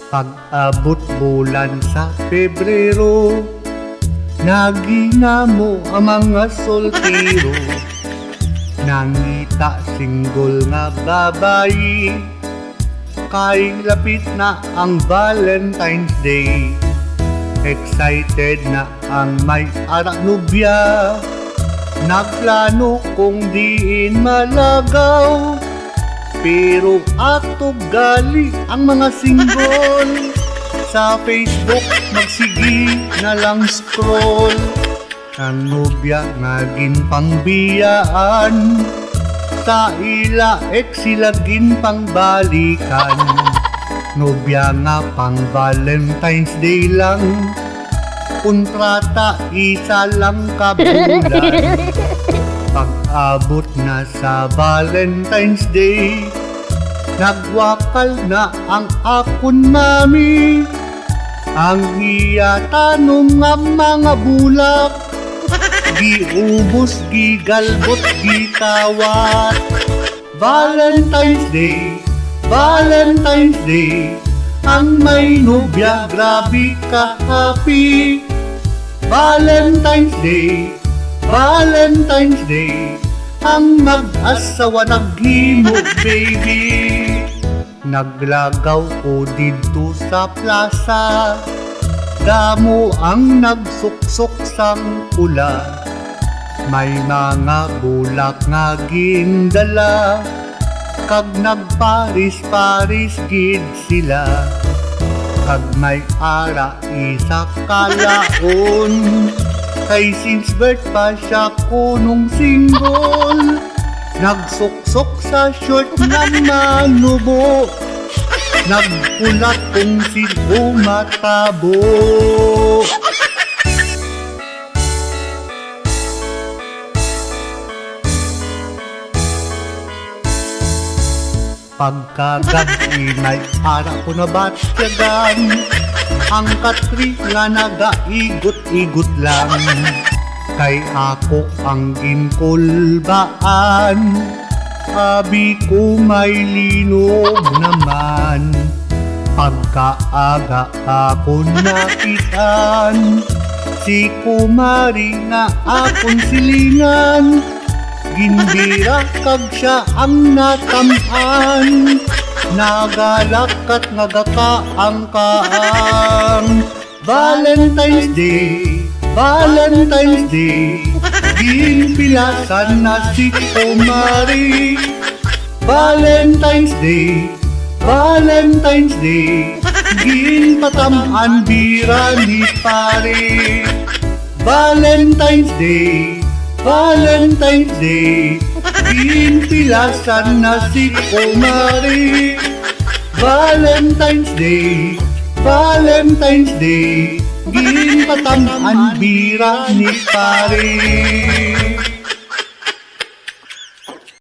Pag-abot bulan sa Pebrero, nagingamo ang mga soltero. Nangita single nga babayi, kay lapit na ang Valentine's Day. Excited na ang may arak nubya, nagplano kung diin malagaw. Pero ato gali ang mga single, sa Facebook magsigi na lang scroll. Ang nobya naging pangbiyaan, sa ila eksilagin pangbalikan. Nobya nga pang Valentine's Day lang, kontrata isa lang kabulan. Pag-abot na sa Valentine's Day, nagwakal na ang akon mami. Ang iya tanong nga mga bulak, giubos, gigalbot, gitawat. Valentine's Day, Valentine's Day, ang may nobya grabe ka happy. Valentine's Day, Valentine's Day, ang mag-asawa naghimo baby. Naglagaw ko dito sa plaza, damo ang nagsuksok sang pula. May mga bulak nga gindala, kag nagparis-paris gid sila. Kag may ara isa kalaon, kay since birth pa siya kunong single. Nagsuksok sa short na manubo, nagpulat kung silbo matabo. Pagkagabi may ara ko na batyagan, ang katri nga nagaigot-igot lang. Kay ako ang ginkulbaan, abi ko may linog naman. Pagkaaga ako nakitaan, si kumari nga akong silingan. Ginbira kag siya ang natamhan, nagalakat nagakaang-kaang. Valentine's Day, Valentine's Day, ginpilasan na si kumari. Valentine's Day, Valentine's Day, ginpatamaan bira ni pare. Valentine's Day, Valentine's Day, ginpilasan na si kumari. Valentine's Day, Valentine's Day, ginpatamaan bira ni pare.